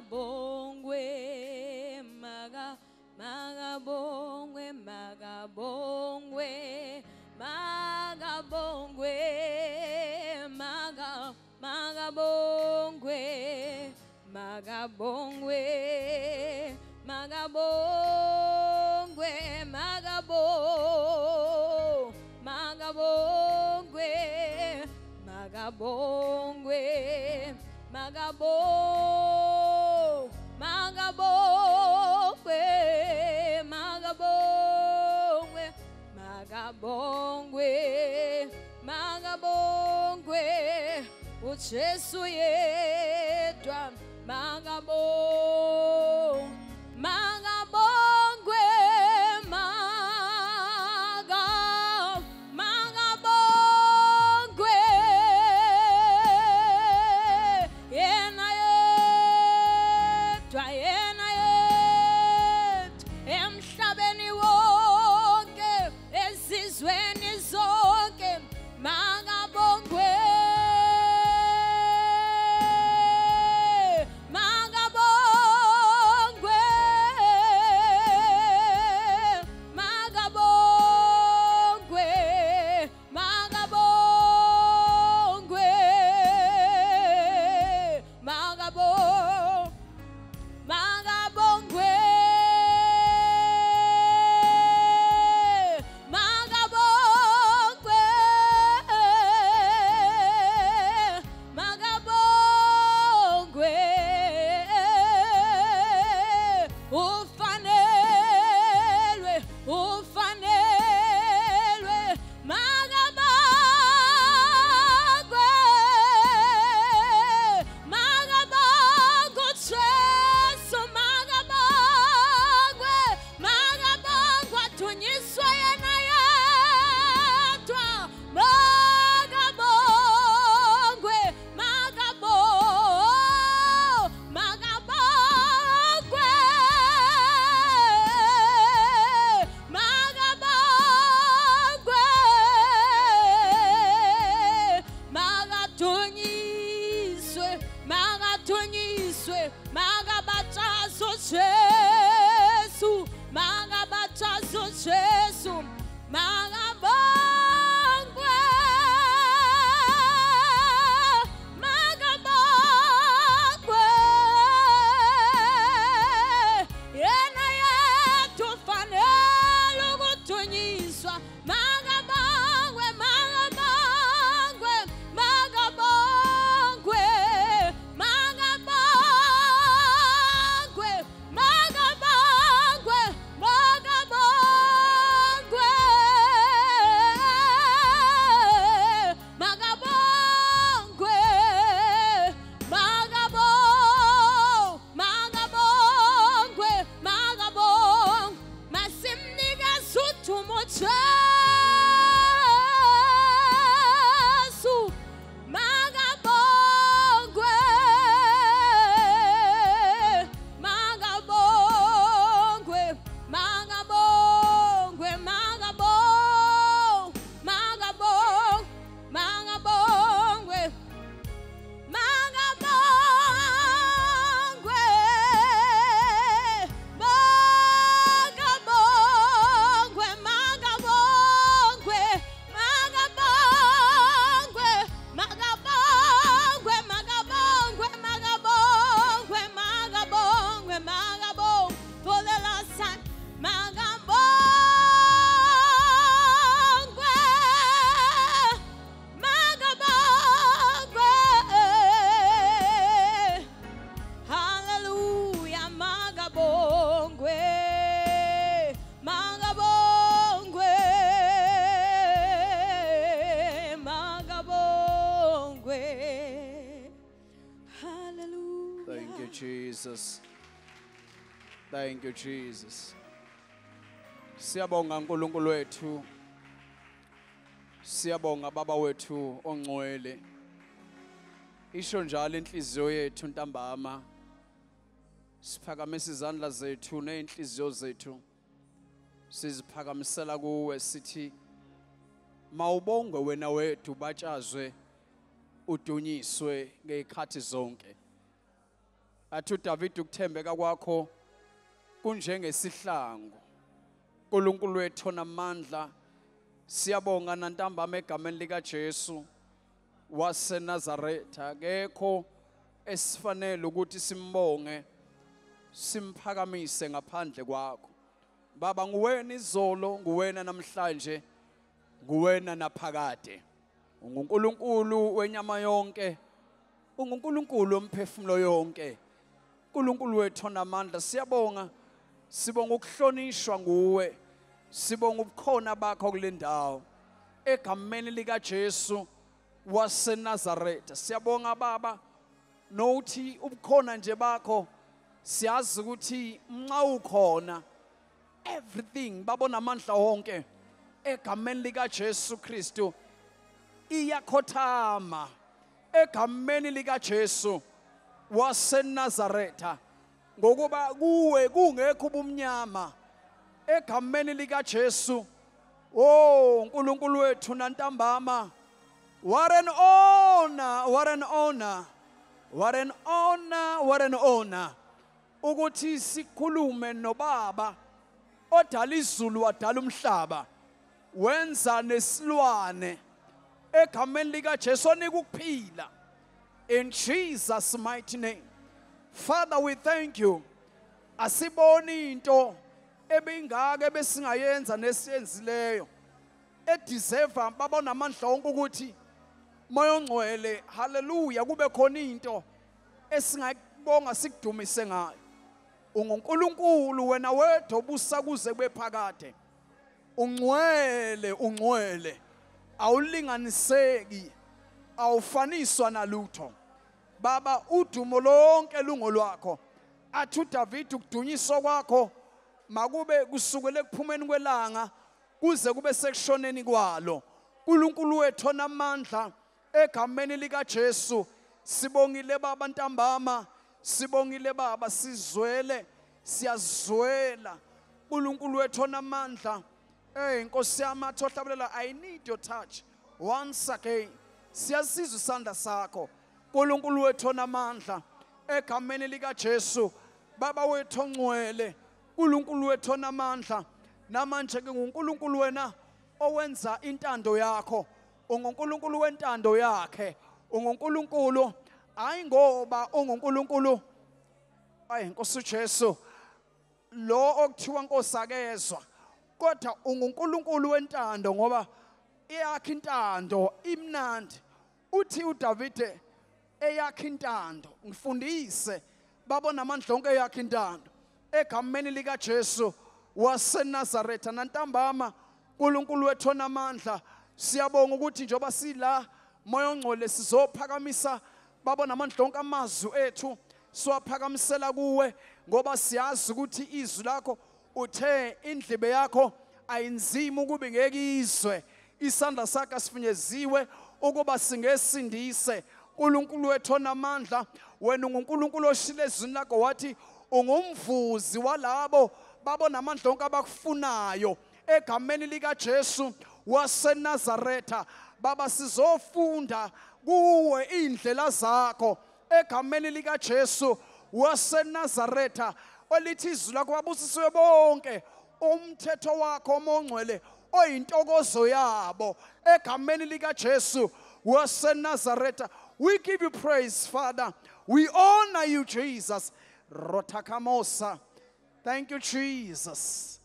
magabongwe, magabongwe, magabongwe, magabongwe, magabongwe, magabongwe, magabongwe, magabongwe, magabongwe, magabongwe, magabongwe, magabongwe, magabongwe, uJesu yedwa magabongwe, magabongwe, magabongwe, yena yedwa emhlabeni wonke ezizweni zonke magabongwe. Jesus. Thank you, Jesus. Siyabonga uNkulunkulu wethu. Siyabonga Baba wethu ongcwele. Isho njalo inhliziyo yethu ntambama. Siphakamisa izandla zethu nezinhliziyo zethu. Siziphakamisela kuwe sithi mawubongwe wena wethu batshazwe udunyiswe ngezikhathi zonke. athi uDavid ukuthembeka kwakho kunjengesihlangu. uNkulunkulu wethu onamandla, siyabonga nantambama egameni likaJesu waseNazaretha. Akekho esifanele ukuthi simbonge simphakamise ngaphandle kwakho. Baba, nguwena izolo, nguwena namhlanje, nguwena naphakade. UnguNkulunkulu wenyama yonke, unguNkulunkulu womphefumulo yonke. uNkulunkulu wethu onamandla, siyabonga, sibonga ukuhlonishwa nguwe, sibonga ubukhona bakho kule ndawo egameni likaJesu waseNazaretha. Siyabonga Baba, nokuthi ubukhona nje bakho siyazi ukuthi nxa ukhona everything babona amandla wonke egameni likaJesu Kristu iyakhothama egameni likaJesu waseNazaretha, ngokuba kuwe kungekho ubumnyama egameni likaJesu. Oh uNkulunkulu wethu nantambama, what an honor, what an honor, what an honor, what an honor ukuthi sikhulume noBaba odala izulu wadala umhlaba, wenza nesilwane egameni likaJesu onika ukuphila. In Jesus' mighty name. Father, we thank you. Asiboni into ebingaka ebesingayenza nesiyenzileyo edeserve babona amandla wonke ukuthi Moya Ongcwele, hallelujah, kube khona into esingayibonga sikudumise ngayo. UnguNkulunkulu wena wedwa obusa kuze kube phakade. Ungcwele, ungcwele, awulinganiseki, awufaniswa nalutho. Baba, udumo lonke lungolwakho. Athi uDavid ukudunyiswa kwakho makube kusukela ekuphumeni kwelanga kuze kube sekushoneni kwalo. uNkulunkulu wethu onamandla, egameni likaJesu sibongile Baba ntambama, sibongile Baba, sizwele, siyazwela. uNkulunkulu wethu onamandla, Nkosi yami athi ohlabelela, I need your touch once again. Siyasizwa isandla sakho uNkulunkulu wethu onamandla, egameni likaJesu. Baba wethu ongcwele, uNkulunkulu wethu onamandla, namanje ke nguNkulunkulu wena owenza intando yakho, unguNkulunkulu wentando yakhe, unguNkulunkulu hayi ngoba unguNkulunkulu Nkosi uJesu lo okuthiwa Nkosi akezwa, kodwa unguNkulunkulu wentando ngoba eyakhe intando imnandi. Uthi uDavid eyakhe intando ngifundise babona amandla onke eyakhe intando egameni likaJesu waseNazaretha. Nantambama uNkulunkulu wethu onamandla, siyabonga ukuthi njoba sila Moya Ongcwele sizophakamisa babona amandla onke amazwi ethu siwaphakamisela kuwe, ngoba siyazi ukuthi izwi lakho uthe indlebe yakho ayinzima ukuba ngeke izwe, isandla sakho sifinyeziwe ukuba singesindise. uNkulunkulu wethu onamandla, wena unguNkulunkulu oshilo ezwini lakho wathi ungumvuzi walabo babona amandla onke abakufunayo egameni likaJesu waseNazaretha. Baba, sizofunda kuwe indlela zakho egameni likaJesu waseNazaretha, olithi izwi lakho babusisiwe bonke umthetho wakho omongcwele oyintokozo yabo egameni likaJesu waseNazaretha. We give you praise, Father. We honor you, Jesus. Rotakamosa. Thank you, Jesus.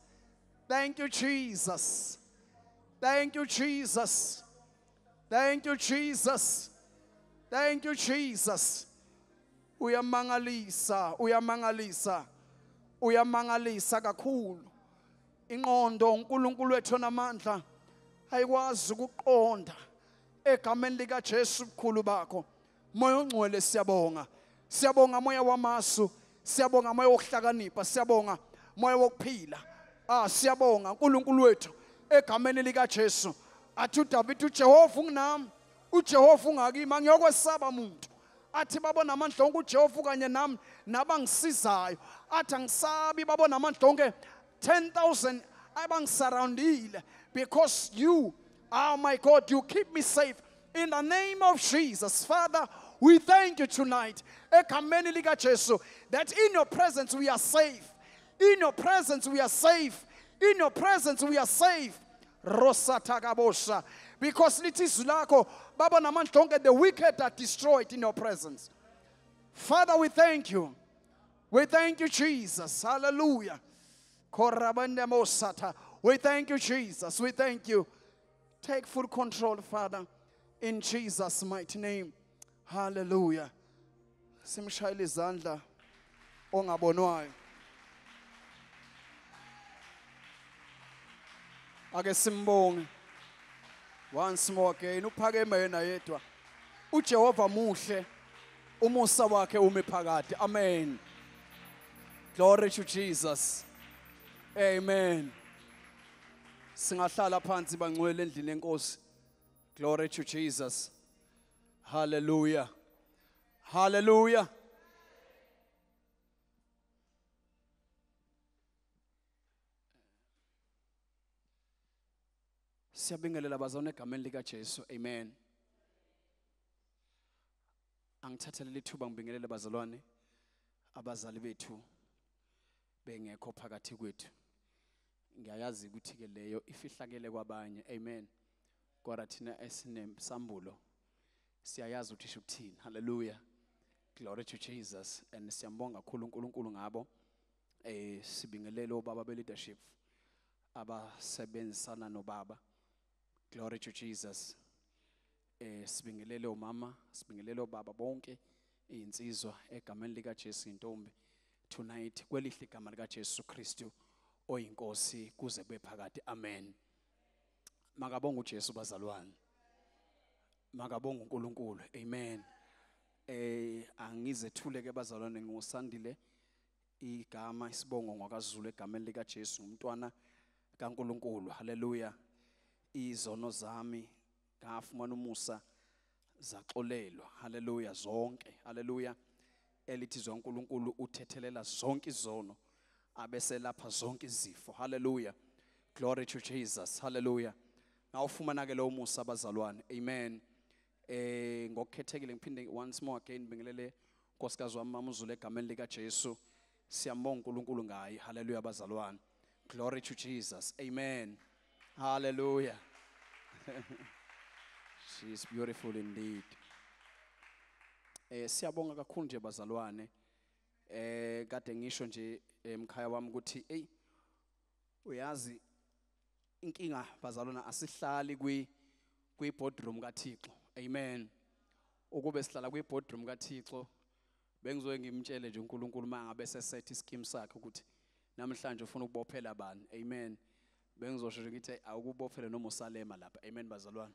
Thank you, Jesus. Thank you, Jesus. Thank you, Jesus. Thank you, Jesus. Uyamangalisa, uyamangalisa, uyamangalisa kakhulu. Ingqondo uNkulunkulu wethu onamandla ayikwazi ukuqonda egameni likaJesu ubukhulu bakho. Moya Ongcwele siyabonga. Siyabonga moya wamasu, siyabonga moya wokuhlakanipha, siyabonga moya wokuphila. Siyabonga uNkulunkulu wethu egameni likaJesu. Athi uDavid uJehova unginami, uJehova ungakimi, angiyokwesaba umuntu. Athi babona amandla onke uJehova kanye nami nabangisizayo. Athi angisabi babona amandla onke 10,000 abangisurroundile, because you, oh my God, you keep me safe in the name of Jesus. Father, We thank you tonight, egameni likaJesu, that in your presence we are safe. In your presence we are safe. In your presence we are safe. Rosatakabosha. Because lithi izwi lakho, Baba namandla onke, the wicked are destroyed in your presence. Father, we thank you. We thank you, Jesus. Hallelujah. We thank you, Jesus. We thank you. Take full control, Father, in Jesus' mighty name. Hallelujah. Simshayile izandla ongabonwayo. Ake simbonge once more again. Uphakeme yena yedwa. uJehova muhle, umusa wakhe ume phakade. Amen. Glory to Jesus. Amen. Singahlala phansi bangcwele endlini yenkosi. Glory to Jesus. Hallelujah. Hallelujah. Siyabingelela bazalwane egameni likaJesu. Amen. Angithathelele ithuba ngibingelele bazalwane abazali bethu bengekho phakathi kwethu. Ngiyayazi ukuthi ke leyo ifihlakele kwabanye. Amen. Kodwa thina esinemsambulo siyayazi ukuthi isho ukuthini. Hallelujah. Glory to Jesus. And siyambonga kakhulu uNkulunkulu ngabo. Sibingelele obaba be leadership abasebenzisana nobaba. Glory to Jesus. Sibingelele omama, sibingelele obaba bonke insizwa egameni likaJesu intombi. Tonight kwelihle igama likaJesu Kristu oyinkosi kuze kube phakade. Amen. Makabonga uJesu bazalwane. Makabonga uNkulunkulu. Amen. Angizethule ke bazalwane ngosandile igama isibongo ngwakaZulu egameni likaJesu umntwana kaNkulunkulu. Hallelujah. Izono zami ngafumana umusa zaxolelwa. Hallelujah zonke. Hallelujah. Elithi zoNkulunkulu uthethelela zonke izono abese lapha zonke izifo. Hallelujah. Glory to Jesus. Hallelujah. Ngawufumana ke lo musa abazalwane. Amen. Ngokukhethekile ngiphinde once more again bingelele nkosikazi wami mama uZulu egameni likaJesu. Siyambonga uNkulunkulu ngaye. Hallelujah bazalwane. Glory to Jesus. Amen. Hallelujah. She is beautiful indeed. Siyabonga kakhulu nje bazalwane. Kade ngisho nje emkhaya wami ukuthi uyazi inkinga bazalwana asihlali kwi boardroom kaThixo. Amen. Ukube sihlala kwi boardroom kaThixo bengizoke ngimtshele nje uNkulunkulu mangabe sesethe ischeme sakhe ukuthi namhlanje ufuna ukubophela bani. Amen. Bengizosho ngithi awukubophele noma usalema lapha. Amen bazalwane.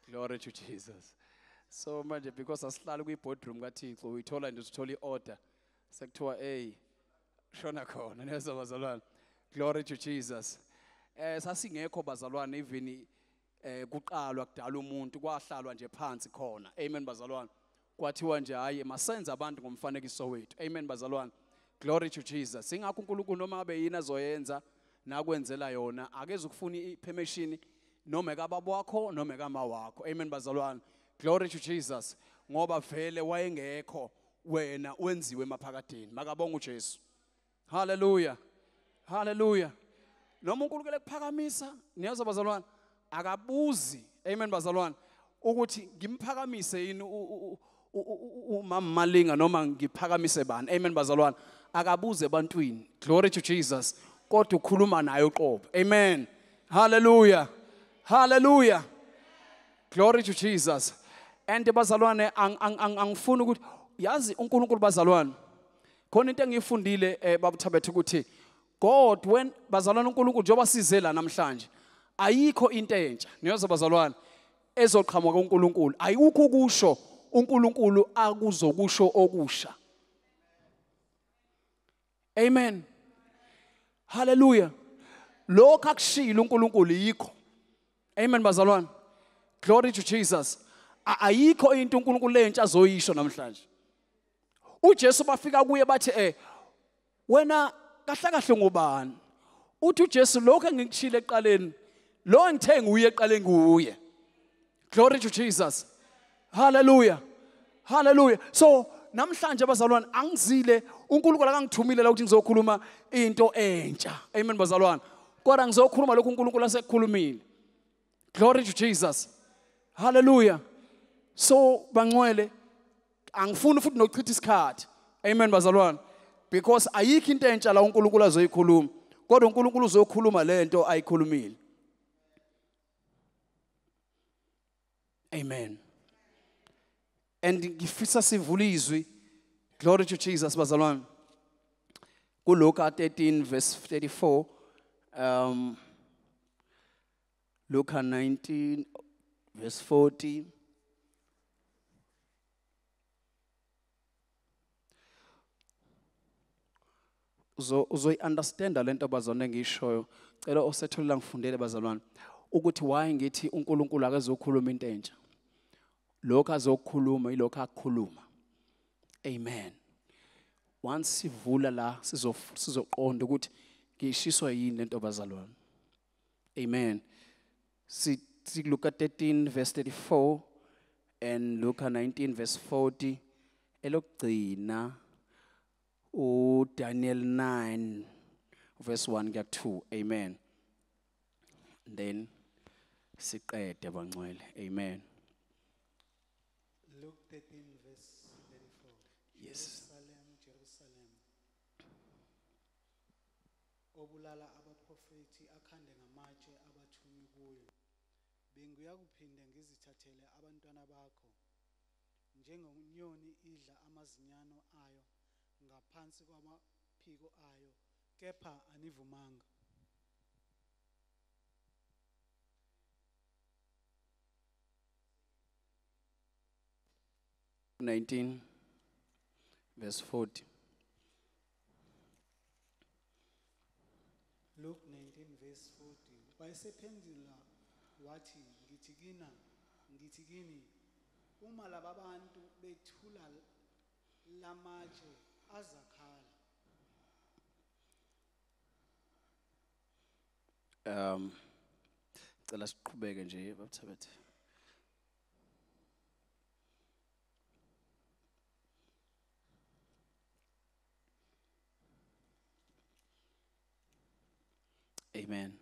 Glory to Jesus. So manje because asihlala kwi boardroom kaThixo uyithola nje uthola iorder sekuthiwa shona khona neza bazalwane. Glory to Jesus. Sasingekho bazalwane even kuqalwa kudala umuntu kwahlalwa nje phansi khona. Amen bazalwane. Kwathiwa nje hayi masenze abantu ngomfanekiso wethu. Amen bazalwane. Glory to Jesus. Singakho uNkulunkulu noma abe yini azoyenza nakwenzela yona akeze ukufuna ipermission noma ekababa wakho noma ekama wakho. Amen bazalwane. Glory to Jesus. Ngoba vele wayengekho wena wenziwe emaphakadeni. Makabonga uJesu. Hallelujah. Hallelujah. Noma uNkulunkulu ekuphakamisa niyazi bazalwane akabuzi. Amen bazalwane ukuthi ngimphakamise yini umama Malinga noma ngiphakamise bani. Amen bazalwane akabuze ebantwini. Glory to Jesus. Kodwa ukhuluma naye uqobo. Amen. Hallelujah. Hallelujah. Glory to Jesus. And bazalwane angifuna ukuthi yazi uNkulunkulu bazalwane khona into engiyifundile babuthabethe ukuthi God when bazalwane uNkulunkulu njengoba size la namhlanje ayikho into entsha niyazi bazalwane ezoqhamuka kuNkulunkulu ayikho ukusho uNkulunkulu akuzokusho okusha. Amen. Hallelujah. Lokho akushilo uNkulunkulu yikho. Amen bazalwane. Glory to Jesus. Ayikho into uNkulunkulu lentsha azoyisho namhlanje. uJesu bafika kuye bathi wena kahle kahle ngubani? Uthi uJesu lokho engikushilo eqaleni lo engithe nguye eqaleni nguye. Glory to Jesus. Hallelujah. Hallelujah. So namhlanje abazalwane angizile uNkulunkulu akangithumile la ukuthi ngizokhuluma into entsha. Amen bazalwane. Kodwa ngizokhuluma lokhu uNkulunkulu asekukhulumile. Glory to Jesus. Hallelujah. So bangcwele angifuni futhi nokuchitha isikhathi. Amen bazalwane. Because ayikho into entsha la uNkulunkulu azoyikhuluma. Kodwa uNkulunkulu uzokhuluma lento ayikhulumile. Amen. And ngifisa sivule izwi. Glory to Jesus bazalwane. KuLuka 13 verse 34. Luka 19 verse 40. Uzoyi-understanda lento bazalwane ngishoyo. Cela osetholela ngifundele bazalwane ukuthi why ngithi uNkulunkulu akazokhuluma into entsha. Lokho azokhuluma yilokho akukhuluma. Amen. Once sivula la sizoqonda ukuthi ngishiswa yini lento bazalwane. Amen. Luka 13 verse 34 and Luka 19 verse 40 elokugcina Daniel 9 verse 1 kuya 2. Amen. And then siqede bangcwele. Amen. Luke 13 verse 34. Yes. Jerusalem. Obulala abaprofeti akhande ngamatshe abathumi kuyo. Benguya kuphinde ngizithathele abantwana bakho. Njengonyoni idla amazinyano ayo ngaphansi kwamaphiko ayo, kepha anivumanga. Luke 19 verse 40. Luke 19 verse 40. Wayesephendula wathi ngithi kini uma laba bantu bethula lamatshe azakhala. Cela siqhubeke nje babathathe. Amen.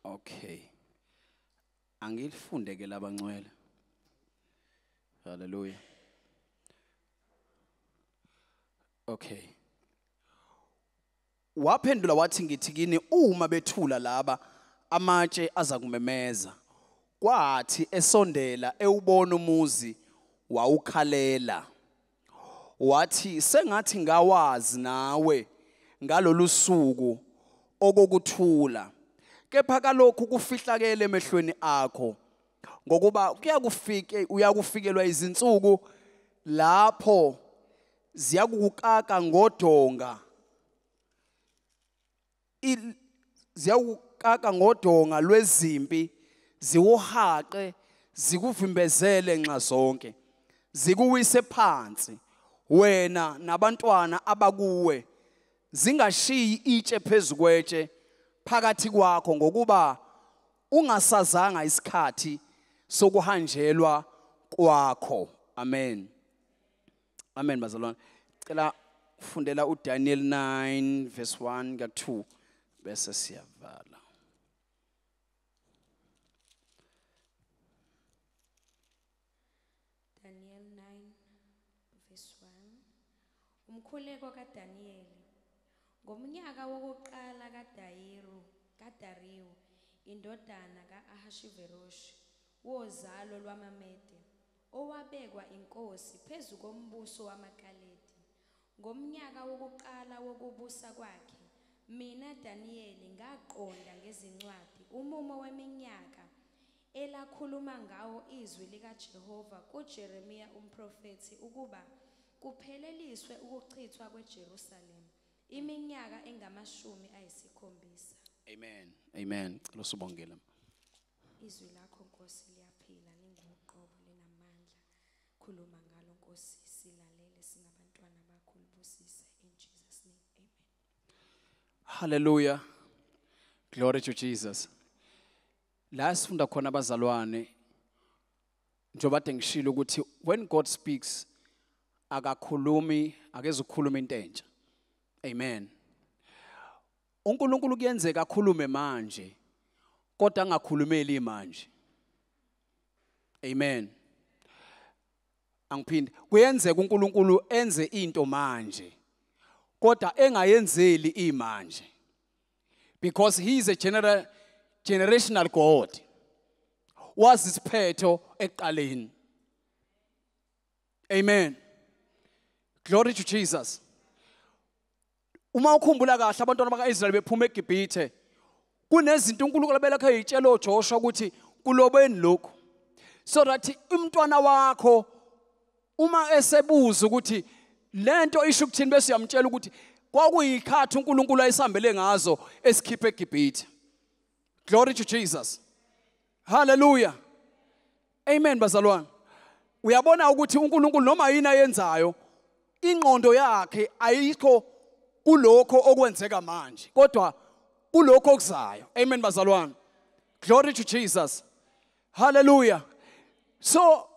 Okay. Angilifunde ke labangcwele. Hallelujah. Okay. Waphendula wathi ngithi kini uma bethula laba amatshe azakumemeza. Kwathi esondela ewubona umuzi wawukhalela. Wathi sengathi ngawazi nawe ngalolu suku okokuthula. Kepha kalokhu kufihlakele emehlweni akho ngokuba uyakufikelwa izinsuku lapho ziyakukaka ngodonga lwezimpi ziwuhaqe zikuvimbezele nxa zonke zikuwise phansi wena nabantwana abakuwe zingashiyi itshe phezukwetshe phakathi kwakho ngokuba ungasazanga isikhathi sokuhanjelwa kwakho. Amen. Amen bazalwane. Cela ufundela uDaniel 9 verse 1 ka 2 bese siyavala. Daniel 9 verse 1. Umkhuleko kaDaniel. Ngomnyaka wokuqala kaDariyu indodana kaAhashiveroshi wozalo lwamaMede owabekwa inkosi phezu kombuso wamaKaledi. Ngomnyaka wokuqala wokubusa kwakhe mina Danieli ngaqonda ngezincwadi umumo weminyaka elakhuluma ngawo izwi likaJehova kuJeremiya umprofethi ukuba kupheleliswe ukuchithwa kweJerusalem iminyaka engama-70. Amen. Amen. Cela usibongele. Izwi lakho Nkosi liyaphila linguqobo linamandla. Khuluma ngalo Nkosi silalele singabantwana bakho libusise in Jesus name. Amen. Hallelujah. Glory to Jesus. La sifunda khona abazalwane njengoba kade ngishilo ukuthi when God speaks akakhulumi akezukhuluma into entsha. Amen. uNkulunkulu kuyenzeka akhulume manje kodwa angakhulumeli manje. Amen. Angiphinde kuyenzeka uNkulunkulu enze into manje kodwa engayenzeli imanje, because he is a generational God. Wazisiphetho ekuqaleni. Amen. Glory to Jesus. Uma ukhumbula kahle abantwana bakaIsrael bephuma eGibhithe, kunezinto uNkulunkulu abelakhe ayitshela uJoshua ukuthi kulobeni lokhu, so that umntwana wakho uma esebuza ukuthi lento isho ukuthini bese uyamtshela ukuthi kwakuyikhathi uNkulunkulu ayisambele ngazo esikhiphe eGibhithe. Glory to Jesus. Hallelujah. Amen bazalwane. Uyabona ukuthi uNkulunkulu noma yini ayenzayo ingqondo yakhe ayikho kulokho okwenzeka manje kodwa kulokho okuzayo. Amen bazalwane. Glory to Jesus. Hallelujah. So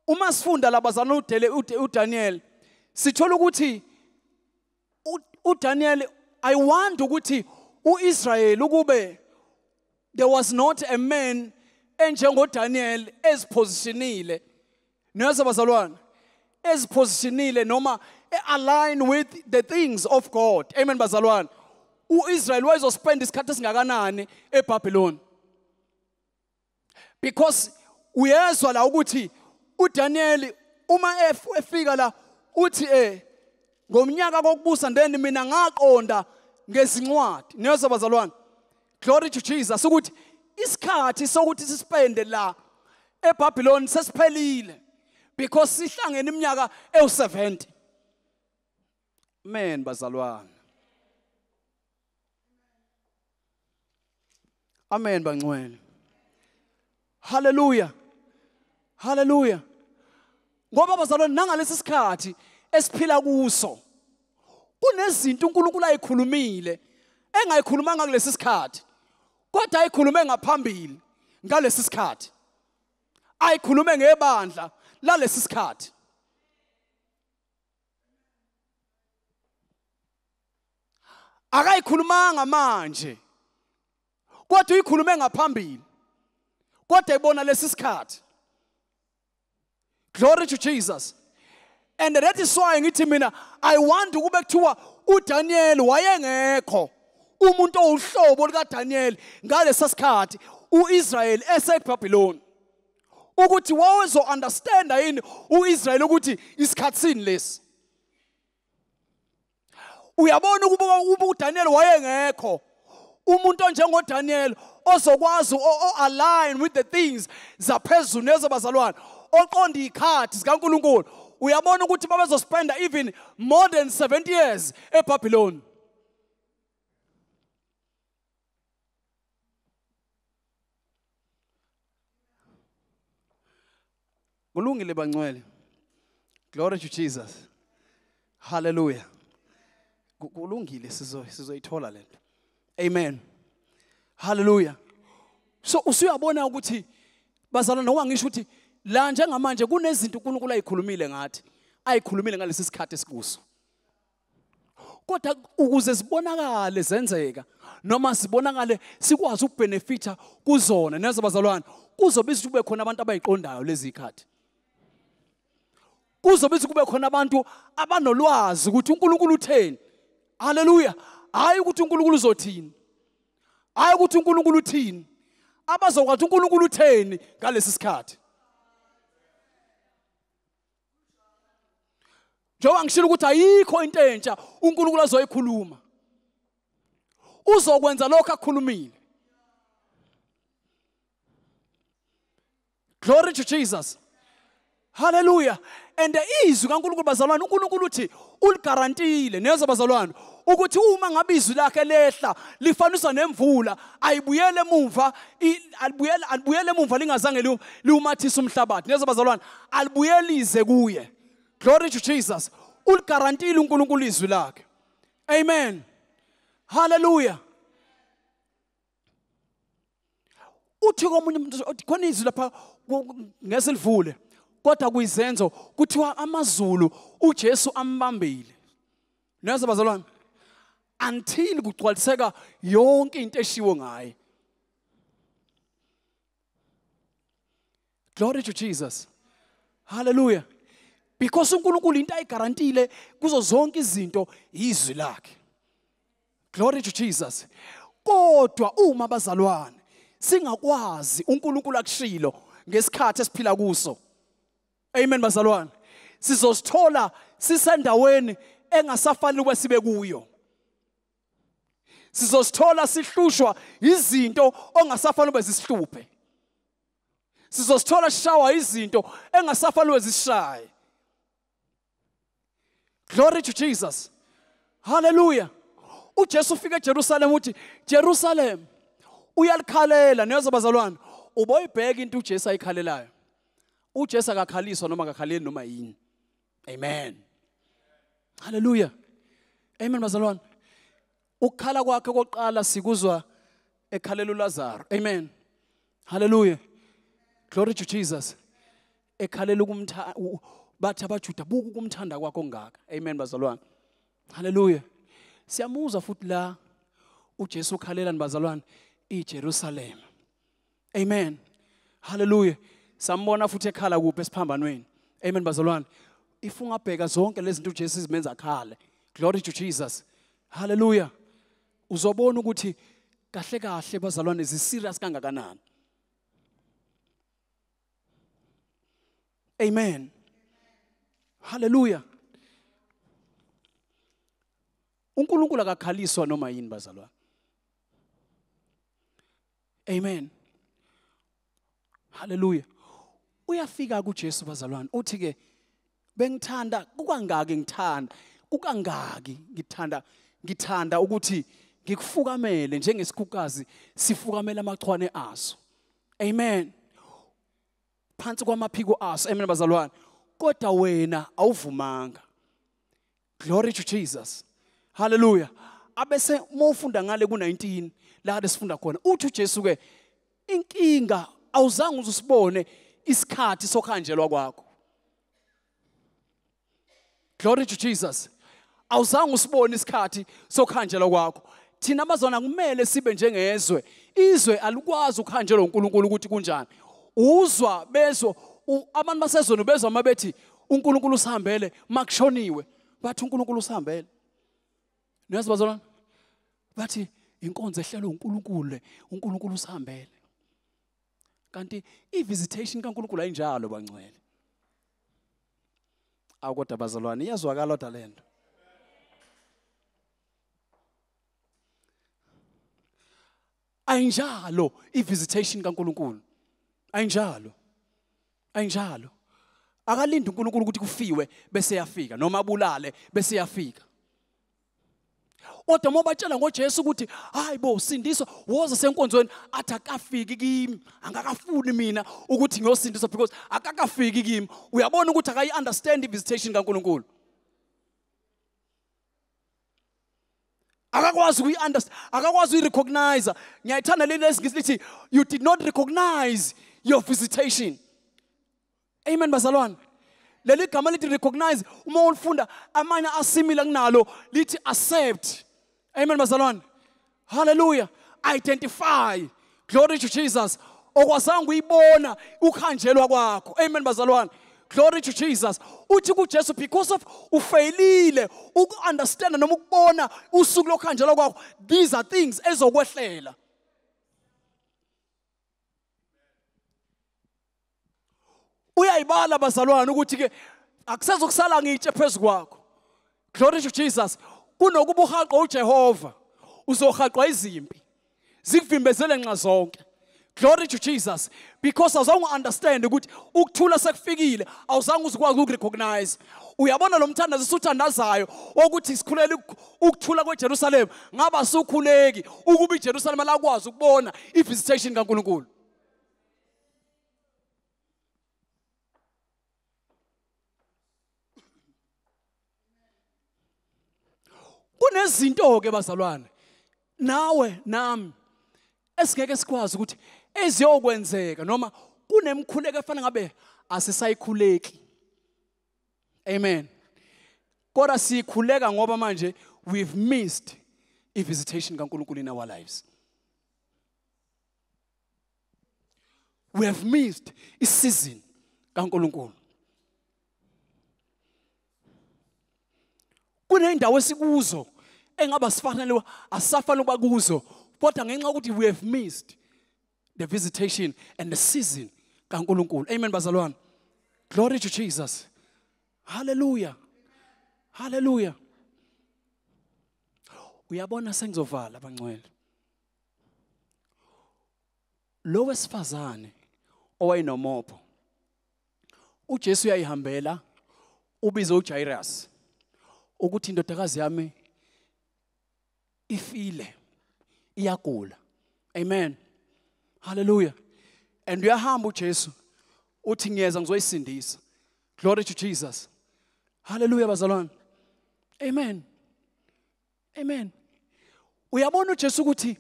uma sifunda labazalwane uDaniel sithola ukuthi uDaniel ayiwanda ukuthi uIsrael ukube there was not a man enjengoDaniel ezipositionile. Neza bazalwane ezipositionile noma align with the things of God. Amen bazalwane. uIsrael wayezospend isikhathi esingakanani eBabylon, because uyezwa la ukuthi uDaniel uma efika la uthi ngomnyaka kokubusa ndeni mina ngaqonda ngezincwadi. Neza bazalwane. Glory to Jesus. Ukuthi isikhathi sokuthi sispende la eBabylon sesiphelile, because sihlangene iminyaka ewu70. Man bazalwane. Amen bangcwele. Hallelujah. Hallelujah. Ngoba bazalwane nangalesi sikhathi esiphila kuso kunezinto uNkulunkulu ayikhulumile engayikhulumanga kulesi sikhathi kodwa ayikhulume ngaphambili ngalesi sikhathi, ayikhulume ngebandla lalesi sikhathi. Akayikhulumanga manje kodwa uyikhulume ngaphambili kodwa ibona lesi sikhathi. Glory to Jesus. And that is why ngithi mina I want ukube kuthiwa uDaniel wayengekho umuntu ohlobo likaDaniel ngalesa sikhathi uIsrael eseBabylon, ukuthi wawezo understand yini uIsrael ukuthi isikhathi sini lesi. Uyabona ukuba uDaniel wayengekho umuntu onjengoDaniel ozokwazi align with the things zaphezulu neza bazalwane oqonda ikhathi zikaNkulunkulu. Uyabona ukuthi babezospenda even more than 70 years eBabylon. Kulungile bangcwele. Glory to Jesus. Hallelujah. Kulungile sizoyithola lento. Amen. Hallelujah. So usuyabona ukuthi bazalwane noma ngisho ukuthi la njengamanje kunezinto uNkulunkulu ayikhulumile ngathi ayikhulumile ngalesi sikhathi esikuso, kodwa ukuze sibonakale zenzeka noma sibonakale sikwazi ukubenefita kuzona neza bazalwane kuzobisa kube khona abantu abayiqondayo lezi ikhathi. Kuzobisa kube khona abantu abanolwazi ukuthi uNkulunkulu utheni. Hallelujah. Hayi ukuthi uNkulunkulu uzothini, hayi ukuthi uNkulunkulu uthini, abazokwazi uNkulunkulu utheni ngalesi sikhathi. Njengoba ngishilo ukuthi ayikho into entsha uNkulunkulu azoyikhuluma, uzokwenza lokho akukhulumile. Glory to Jesus. Hallelujah. And izwi kaNkulunkulu bazalwane uNkulunkulu uthi uligarantile neza bazalwane ukuthi uma ngabe izwi lakhe lehla lifaniswa nemvula ayibuyele emuva, alibuyele emuva lingazange liumathisa umhlabathi neza bazalwane, alibuyelize kuye. Glory to Jesus. Uligarantile uNkulunkulu izwi lakhe. Amen. Hallelujah. Uthi komunye umuntu khona izwi lapha ngesilivule kodwa kuyizenzo kuthiwa amaZulu uJesu ambambile. Neza bazalwane, until kugcwaliseka yonke into eshiwo ngaye. Glory to Jesus. Hallelujah. Because uNkulunkulu into ayigarantile kuzo zonke izinto izwi lakhe. Glory to Jesus. Kodwa uma bazalwane singakwazi uNkulunkulu akushilo ngesikhathi esiphila kuso. Amen bazalwane. Sizosithola sisendaweni engasafanele ube sibe kuyo. Sizosithola sihlushwa izinto ongasafanele ube zisihluphe. Sizosithola sishawa izinto engasafanele zishaye. Glory to Jesus. Hallelujah. uJesu ufika eJerusalem uthi Jerusalem uyalikhalela neza bazalwane. Uboyibheka into uJesu ayikhalelayo. uJesu akakhaliswa noma akakhaleli noma yini. Amen. Hallelujah. Amen bazalwane. Ukukhala kwakhe koqala sikuzwa ekhalela uLazaro. Amen. Hallelujah. Glory to Jesus. Ekhalela bathi abaJuda buku kumthanda kwakho ngaka. Amen bazalwane. Hallelujah. Siyamuzwa futhi la uJesu ukhalela bazalwane iJerusalem. Amen. Hallelujah. Sambona futhi ekhala kuphi esiphambanweni. Amen bazalwane. If ungabheka zonke lezi zinto uJesu izimenza khale. Glory to Jesus. Hallelujah. Uzobona ukuthi kahle kahle bazalwane ziserious kangakanani. Amen. Hallelujah. uNkulunkulu akakhaliswa noma yini bazalwane. Amen. Hallelujah. Uyafika kuJesu bazalwane uthi ke bengithanda kukangaki ngithanda kukangaki ngithanda ukuthi ngikufukamele njengesikhukazi sifukamela amachwane aso. Amen. Phansi kwamaphiko aso. Amen bazalwane. Kodwa wena awuvumanga. Glory to Jesus. Hallelujah. Abese mofunda ngale ku19 la desifunda khona uthi uJesu ke inkinga awuzange uzusibone isikhathi sokhanjelwa kwakho. Glory to Jesus. Awuzange usibone isikhathi sokhanjelwa kwakho. Thina abazona kumele sibe njengezwe. Izwe alikwazi ukhanjelwa uNkulunkulu ukuthi kunjani. Uzwa bezwe abantu basezweni bezwe mabethi uNkulunkulu usihambele makushoniwe. Bathi uNkulunkulu usihambele. Niyazi bazalwane? Bathi inkonzo ehlelwe uNkulunkulu uNkulunkulu usihambele. Kanti i-visitation kaNkulunkulu ayinjalo bangcwele. Akodwa bazalwane iyazwakala kodwa lento. Ayinjalo i-visitation kaNkulunkulu. Ayinjalo. Ayinjalo. Akalindi uNkulunkulu ukuthi kufiwe bese yafika noma abulale bese yafika. Kodwa mobatshela ngoJesu ukuthi hayibo sindiswa woza senkonzweni athi akafiki kimi angakafuni mina ukuthi ngiyosindiswa because akakafiki kimi. Uyabona ukuthi akayi understand i-visitation kaNkulunkulu. Akakwazi uyi-understand, akakwazi uyi-recognize. Ngiyayithanda leli lesingisi you did not recognize your visitation. Amen bazalwane. Leli gama lithi recognize uma ulifunda amanye asimila kunalo lithi accept. Amen bazalwane. Hallelujah. Identify. Glory to Jesus. Okwazange uyibona ukhanjelwa kwakho. Amen bazalwane. Glory to Jesus. Uthi kuJesu because of ufailile uku-understand noma ukubona usuku lokhanjelwa kwakho. These are things ezokwehlela. Uyayibala bazalwane ukuthi ke akusezokusala ngitshe phezulu kwakho. Glory to Jesus. Kunokuba uhaqqa uJehova uzohaqqa izimpi zikuvimbezele nxa zonke. Glory to Jesus. Because awuzange understand ukuthi ukuthula sekufikile awuzange uzikwazi ukurecognize. Uyabona lo mthandazo usuthandazayo ukuthi sikhulela ukuthula kweJerusalem ngaba sukhuleki ukuba iJerusalem lakwazi ukubona i-visitation kaNkulunkulu. Kunezinto ke bazalwane nawe nami esingeke sikwazi ukuthi eziyokwenzeka noma kunemkhuleko efana ngabe asisayikhuleki. Amen. Kodwa sikhuleka ngoba manje we've missed i-visitation kaNkulunkulu in our lives. We have missed i-season kaNkulunkulu. Kunendawo esikuzo engaba sifanele asafana ukuba kuzo, kodwa ngenxa ukuthi we have missed the visitation and the season kaNkulunkulu. Amen bazalwane. Glory to Jesus. Hallelujah. Hallelujah. Uyabona sengizovala bangcwele. Lo wesifazane owayenomopho, uJesu uyayihambela ubize uJairus ukuthi indodakazi yami ifile, iyagula. Amen. Hallelujah. And uyahamba uJesu uthi ngiyeza ngizoyisindisa. Glory to Jesus. Hallelujah bazalwane. Amen. Amen. Uyabona uJesu ukuthi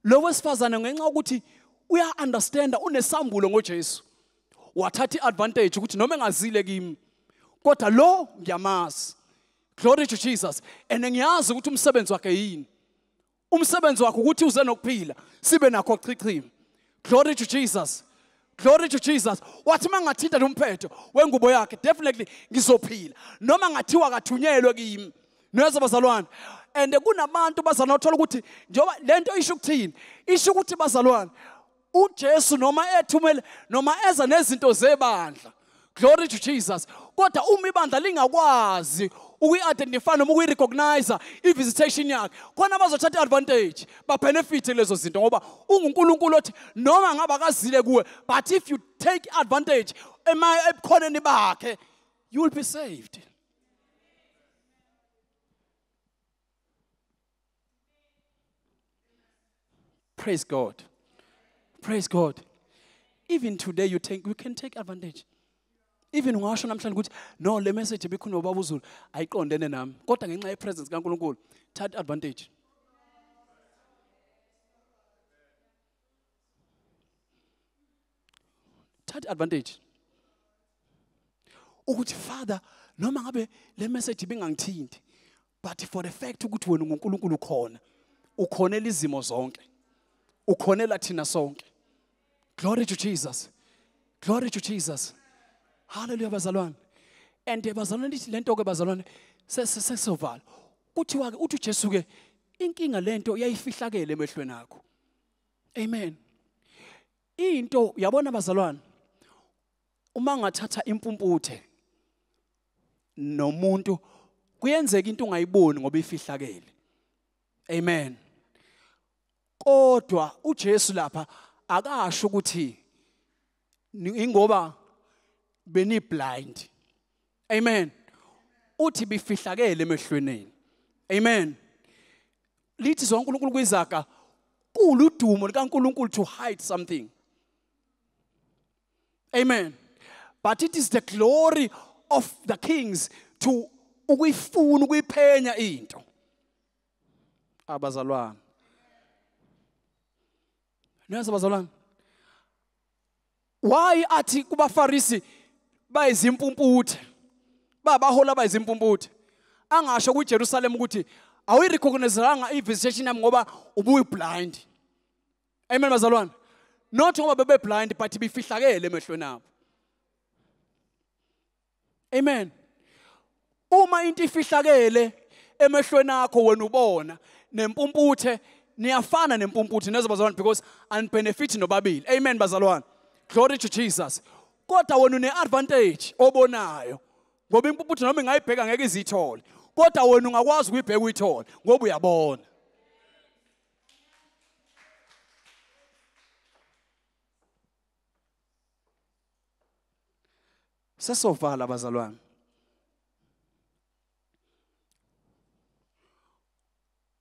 lo wesifazane ngenxa ukuthi uya understand unesambulo ngoJesu. Wathatha iadvantage ukuthi noma engazile kimi kodwa lo ngiyamazi. Glory to Jesus. And ngiyazi ukuthi umsebenzi wakhe yini. Umsebenzi wakhe ukuthi uze nokuphila sibe nakho chichima. Glory to Jesus. Glory to Jesus. Wathi mangathinta lomphetho wengubo yakhe definitely ngizophila. Noma ngathiwa kathunyelwe kimi. Noyazi bazalwane. And kunabantu bazalwane othola ukuthi njoba lento isho ukuthini? Isho ukuthi bazalwane uJesu noma ethumele noma eza nezinto zebandla. Glory to Jesus. Kodwa uma ibandla lingakwazi ukuyi-identify noma ukuyi-recognize i-visitation yakhe, khona bazothatha advantage ba-benefit lezo zinto ngoba unguNkulunkulu othi noma ngaba kazile kuwe, but if you take advantage ebukhoneni bakhe, you will be saved. Praise God. Praise God. Even today you can take advantage. Even ungasho namhlanje ukuthi no le message ebikhona ubaba uZulu ayiqondene nami kodwa ngenxa ye presence kaNkulunkulu thatha advantage. Thatha advantage. Ukuthi Father noma ngabe le message ibingangithinti but for the fact ukuthi wena uNkulunkulu ukhonela izimo zonke. Ukhonela thina sonke. Glory to Jesus. Glory to Jesus. Hallelujah bazalwane. And bazalwane lithi lento ke bazalwane sesovala. Kuthiwa ke uthi uJesu ke inkinga lento yayifihlakele emehlweni akho. Amen. Into yabona bazalwane uma ngathatha impumputhe nomuntu kuyenzeka into ungayiboni ngoba ifihlakele. Amen. Kodwa uJesu lapha akasho ukuthi ingoba beni blind. Amen. Uthi bifihlakele emehlweni. Amen. Lithi zonke uNkulunkulu kwizaga kuludumo likaNkulunkulu to hide something. Amen. But it is the glory of the kings to ukuyifuna ukuyiphenya into. Abazalwane. Noyazi abazalwane. Why athi kubaFarisi bayizimpumputhe? Babahola bayizimpumputhe. Angasho kuJerusalem ukuthi awuyirecognizeanga i-visitation yami ngoba ubuyi blind. Amen bazalwane. Not ngoba bebe blind but bifihlakele emehlweni abo. Amen. Uma into ifihlakele emehlweni akho wena ubona nempumputhe niyafana nempumputhe nezo bazalwane because unbenefit nobabili. Amen bazalwane. Glory to Jesus. Kodwa wena une-advantage obonayo. Ngoba impumputhe noma ingayibheka ngeke izithole. Kodwa wena ungakwazi ukuyibheka uyithole ngoba uyabona. Sesovala bazalwane.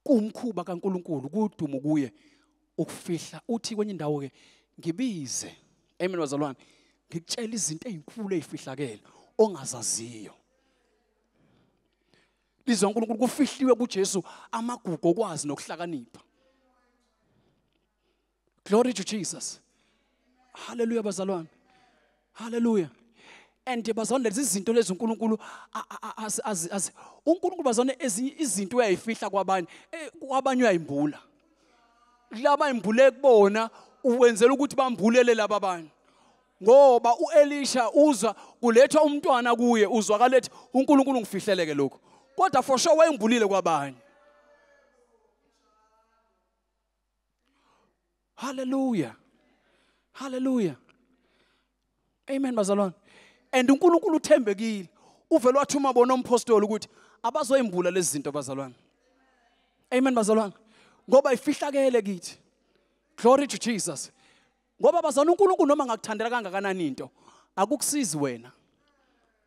Kumkhuba kaNkulunkulu kudumo kuye ukufihla uthi kwenye indawo ke ngibize. Amen bazalwane. Ngikutshela izinto ezinkulu ezifihlakele ongazaziyo. Lizwe uNkulunkulu kufihliwe kuJesu amagugu okwazi nokuhlakanipha. Glory to Jesus. Hallelujah bazalwane. Hallelujah. And bazalwane lezi zinto lezi uNkulunkulu uNkulunkulu bazalwane izinto uyayifihla kwabanye uyayimbula. Laba imbule kubona uwenzela ukuthi bambulele laba abanye. Ngoba uElisha uzwa kulethwa umntwana kuye uzwakala ethi uNkulunkulu ngifihleleke lokho. Kodwa for sure wayengimbulile kwabanye. Hallelujah. Hallelujah. Amen bazalwane. And uNkulunkulu uthembekile. Uvela wathuma bona umpostoli ukuthi abazoyimbula lezi zinto bazalwane. Amen bazalwane. Ngoba ifihlakele kithi. Glory to Jesus. Ngoba bazalwane uNkulunkulu noma ngakuthandela kangakanani into akukusizi wena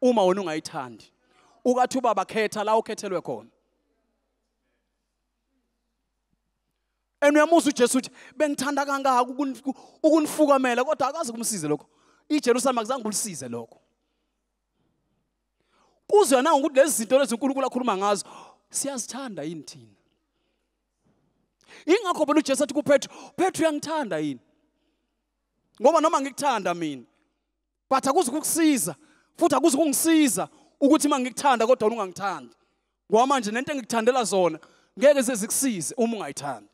uma wena ungayithandi. Ukathi ubaba khetha la ukhethelwe khona. Uyamuzwa uJesu uthi bengithanda kangaka ukunifukamela kodwa akaze kumsize lokho. iJerusalema akuzange kulisize lokho. Kuzwe na ukuthi lezi zinto lezi uNkulunkulu akhuluma ngazo siyazithanda yini thina. Ingakho phela uJesu athi kuPetru, Petru uyangithanda yini? Ngoba noma ngikuthanda mina but akuze ukukusiza futhi akuze ukungisiza ukuthi mangikuthanda kodwa ungangithandi. Ngoba manje nento engikuthandela zona ngeke sezikusize uma ungayithandi.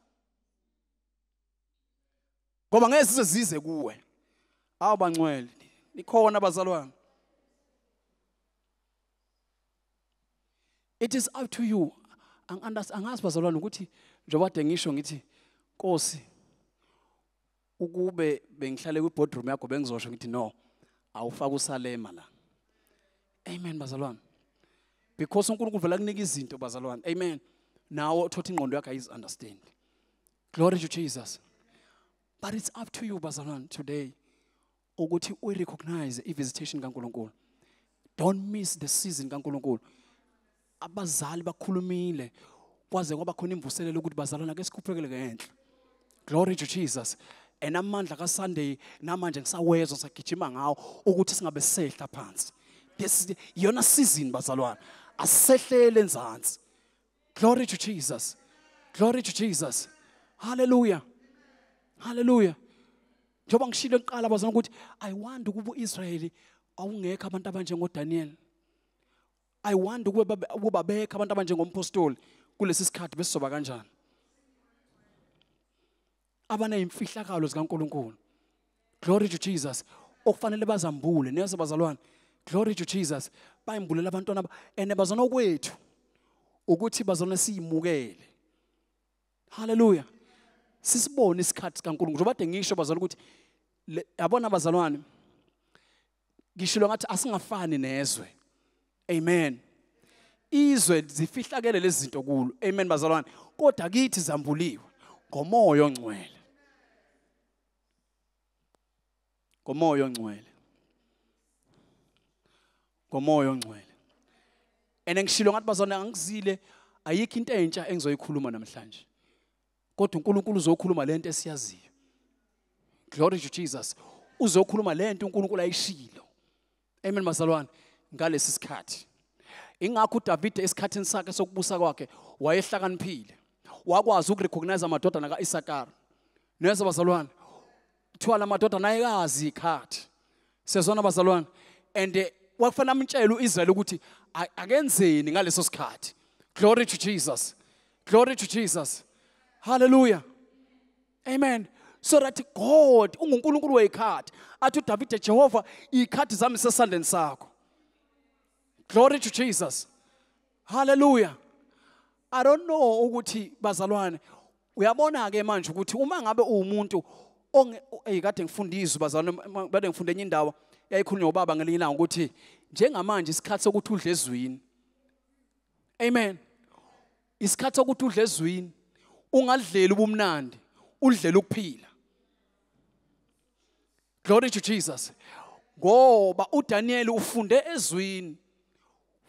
Ngoba ngeke sizize kuwe. Awubangcwele nikhona abazalwane. It is up to you. Angazi bazalwane ukuthi njengoba de ngisho ngithi Nkosi ukube bengihlale kwi boardroom yakho bengizosho ngithi no awufaka uSalema la. Amen bazalwane. Because uNkulunkulu vela kunika izinto bazalwane. Amen. Nawo uthothi ingqondo yakhe ayiz understand. Glory to Jesus. But it's up to you bazalwane today ukuthi we recognize i-visitation kaNkulunkulu. Don't miss the season kaNkulunkulu. Abazali bakhulumile kwaze kwaba khona imvuselelo ukuthi bazalwana ke sikhuphekele ngenhla. Glory to Jesus. Enamandla kaSunday namanje ngisawezwa ngisagijima ngawo ukuthi singabe sehla phansi. This yona season bazalwana asehlele enzansi. Glory to Jesus. Glory to Jesus. Hallelujah. Hallelujah. Njoba ngishilo eqala bazalwana ukuthi I want ukuba uIsrael awungekho abantu abanjengo Daniel. I want ukuba bekho abantu abanjengompostoli kulesi sikhathi besizoba kanjani. Abanezimfihlakalo zikaNkulunkulu. Glory to Jesus. Okufanele bazambule neze bazalwane. Glory to Jesus. Bayimbulela abantwana bazona kwethu ukuthi bazona siyimukele. Hallelujah. Sisibone isikhathi kaNkulunkulu. Njengoba de ngisho bazalwane ukuthi yabona bazalwane ngishilo ngathi asingafani nezwe. Amen. Izwe zifihlakele lezi zinto kulo. Amen bazalwane. Kodwa kithi zambuliwe ngomoya ongcwele. Ngomoya ongcwele. Ngomoya ongcwele. Ngishilo ngathi bazalwane angizile ayikho into entsha engizoyikhuluma namhlanje. Kodwa uNkulunkulu uzokhuluma lento esiyaziyo. Glory to Jesus. Uzokhuluma lento uNkulunkulu ayishilo. Amen bazalwane. Ngalesi sikhathi ingakho uDavid esikhathini sakhe sokubusa kwakhe wayehlakaniphile wakwazi ukurecognize amadodana kaIsakar neza bazalwane kuthiwa lamadodana ayekazi ikhathi sezona bazalwane and wakufanele amtshele uIsrael ukuthi akenzeni ngaleso sikhathi. Glory to Jesus. Glory to Jesus. Hallelujah. Amen. So that God unguNkulunkulu weyikhathi athi uDavid Jehova ikhathi zami sesandleni sakho. Glory to Jesus. Hallelujah. I don't know ukuthi bazalwane uyabona ke manje ukuthi uma ngabe umuntu kade ngifundizwe bazalwane bade ngifunde enye indawo yayikhulunywa ubaba ngelinye ilanga ukuthi njengamanje isikhathi sokuthi udle ezwini. Amen. Isikhathi sokuthi udle ezwini ungadlela ubumnandi udlela ukuphila. Glory to Jesus. Ngoba uDaniel ufunde ezwini.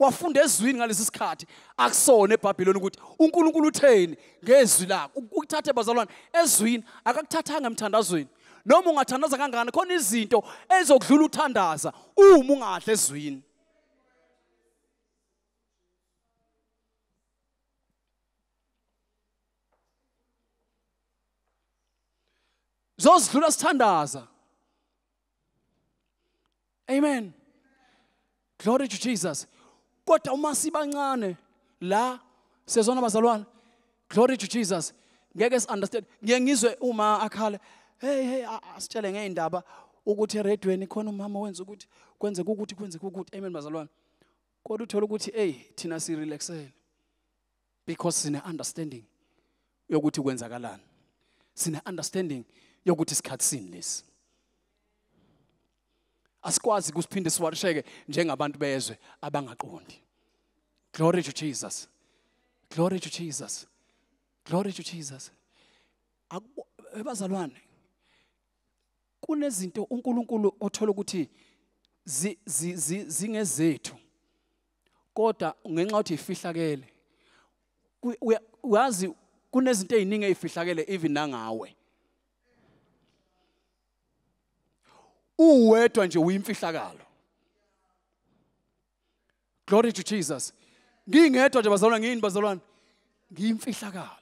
Wafunda ezwini ngalesi sikhathi akusona eBhabhiloni ukuthi uNkulunkulu utheni ngezwi lakho. Ukuthathe bazalwane ezwini akakuthathanga emthandazweni. Noma ungathandaza kangani khona izinto ezokudlula uthandaza uma ungadla ezwini. Zozidlula sithandaza. Amen. Glory to Jesus. Kodwa uma sibancane la sezona bazalwane. Glory to Jesus. Ngeke si-understand. Ngeke ngizwe uma akhala, hey asitshele ngeindaba ukuthi eredweni khona umama wenza ukuthi kwenzeka ukuthi. Amen bazalwane. Kodwa uthola ukuthi thina si relaxele. Because sine understanding yokuthi kwenzakalani. Sine understanding yokuthi isikhathi sini lesi. Asikwazi ukusiphinde siwarisheke njengabantu bezwe abangaqondi. Glory to Jesus. Glory to Jesus. Glory to Jesus. Bazalwane, kunezinto uNkulunkulu othola ukuthi zingezethu. Kodwa ngenxa ukuthi ifihlakele. Uyazi kunezinto eziningi ezifihlakele even nangawe. Uwedwa nje uyimfihlakalo. Glory to Jesus. Ngingedwa nje bazalwane ngini bazalwane. Ngiyimfihlakalo.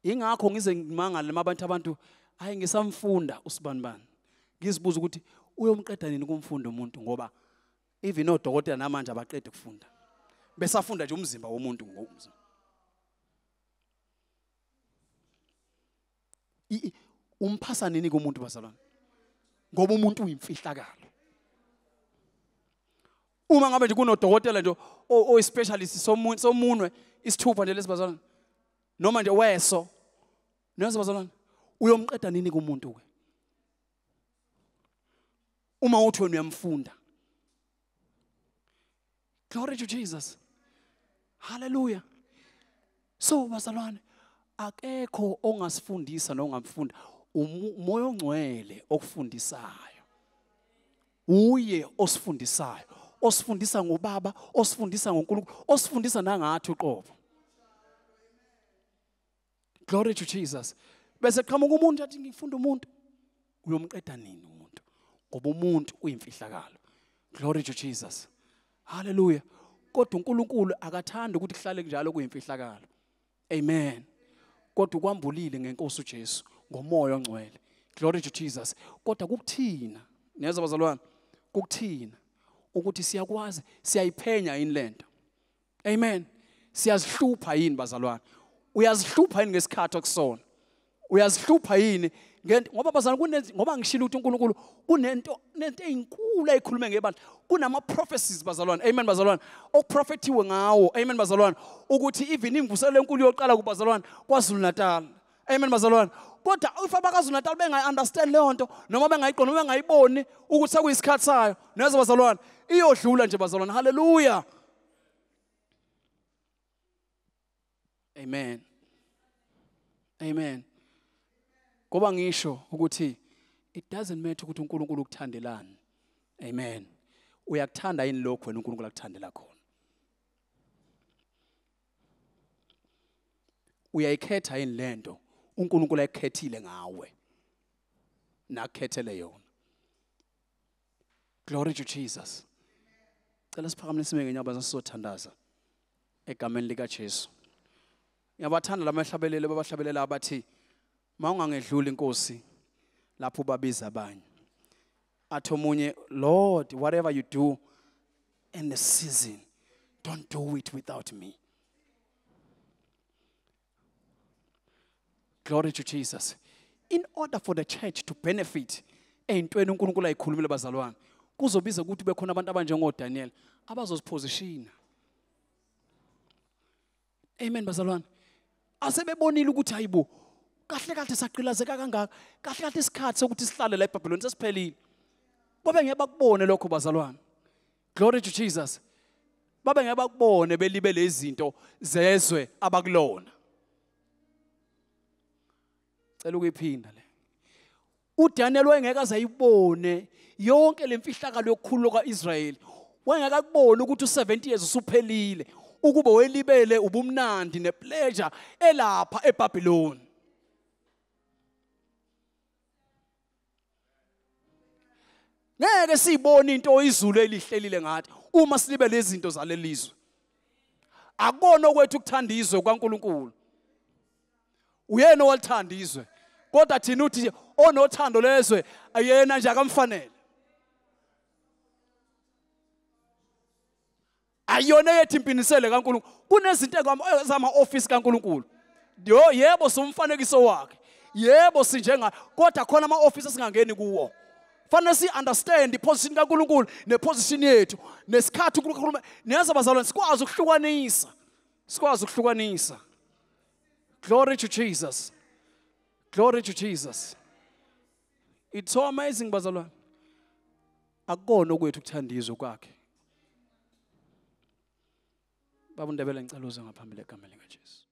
Ingakho ngize ngimangale abantu hayi ngisamfunda usibanibani. Ngizibuza ukuthi uyomqeda nini kumfunda umuntu ngoba even odokotela namanje abaqede ukufunda. Besafunda nje umzimba womuntu ngomzimba. Umphasa nini kumuntu bazalwane? Ngoba umuntu uyimfihlakalo. Uma ngabe nje kunodokotela nje specialist somunwe isithupha nje lesibazalwane noma nje weso nesibazalwane uyomqeda nini kumuntu ke? Uma uthi wena uyamfunda. Glory to Jesus. Hallelujah. So bazalwane akekho ongasifundisa nongamfunda umoya ongcwele okufundisayo. Uye osifundisayo, osifundisa ngobaba, osifundisa ngoNkulunkulu, osifundisa nangathi uqobo. Glory to Jesus. Bese qhamuka umuntu athi ngifunda umuntu uyomqeda nini umuntu? Ngoba umuntu uyimfihlakalo. Glory to Jesus. Hallelujah. Kodwa uNkulunkulu akathanda ukuthi kuhlale njalo kuyimfihlakalo. Amen. Kodwa ukwambulile ngeNkosi uJesu ngomoya ongcwele. Glory to Jesus. Kodwa kukuthina, neza bazalwane, kukuthina ukuthi siyakwazi, siyayiphenya yini lento. Amen. Siyazihlupha yini bazalwane? Uyazihlupha yini ngesikhathi okusona? Uyazihlupha yini ngoba bazalwane ngoba ngishilo ukuthi uNkulunkulu kunento ezinkulu ezikhulume ngebandla. Kunama prophecies bazalwane. Amen bazalwane. Okuprofetiwe ngawo. Amen bazalwane. Ukuthi even imvuselelo enkulu yoqala kubazalwane kwaZulu Natal. Amen bazalwane. Kodwa if abakaZulu Natal bengayi-understand leyo nto noma bengayiqondi noma bengayiboni ukuthi sekuyisikhathi sayo neza bazalwane iyodlula nje bazalwane. Hallelujah. Amen. Amen. Ngoba ngisho ukuthi it doesn't matter ukuthi uNkulunkulu ukuthandelani. Amen. Uyakuthanda yini lokho wena uNkulunkulu akuthandela khona? Uyayikhetha yini lento uNkulunkulu ayikhethile ngawe? Nakukhethele yona. Glory to Jesus. Cela siphakamele sime ngenyaba sisothandaza egameni lika Jesu. Ngiyabathanda lamahlabeleli babahlabelela abathi mawungangedluli inkosi lapho babiza abanye. Athi omunye, Lord, whatever you do in the season, don't do it without me. Glory to Jesus. In order for the church to benefit, eyintweni uNkulunkulu ayikhulumile bazalwane, kuzobiza ukuthi bekhona abantu abanjengoDaniel abazosipositiona. Amen bazalwane. Asebebonile ukuthi hayibo kahle kahle saqilazeka kangaka, kahle kahle isikhathi sokuthi sihlale la eBhabheloni sesiphelile. Babe ngeke bakubone lokho bazalwane. Glory to Jesus. Babe ngeke bakubone belibe lezi zinto zezwe abakulona. Cela ukuyiphinda le. uDaniel wayengeke azayibone yonke lemfihlakalo yokukhululwa kwaIsrayeli. Wayengeke akubone ukuthi u70 years usuphelile ukuba welibele ubumnandi nepleasure elapha eBhabheloni. Ngeke sibone into izulu elihlelile ngathi uma silibe lezi zinto zalelizwe. Akubona kwethu ukuthanda izwe kwaNkulunkulu. Uyena owalithanda izwe. Kodwa thina uthi onothando lezwe ayena nje akamfanele. ayiyona yethu impinisele kaNkulunkulu. Kunezinto ezama-office kaNkulunkulu. Yebo somfanekiso wakhe. Yebo sinjenga kodwa khona ama-office esingangeni kuwo. Fanele si-understand i-position kaNkulunkulu ne-position yethu nesikhathi uNkulunkulu. Niyazi bazalwane sikwazi ukuhlukanisa. Sikwazi ukuhlukanisa. Glory to Jesus. Glory to Jesus. It's so amazing bazalwane. Akukona okwethu ukuthandizwa kwakhe. Baba uNdebele ngicela uze ngaphambili egameni likaJesu.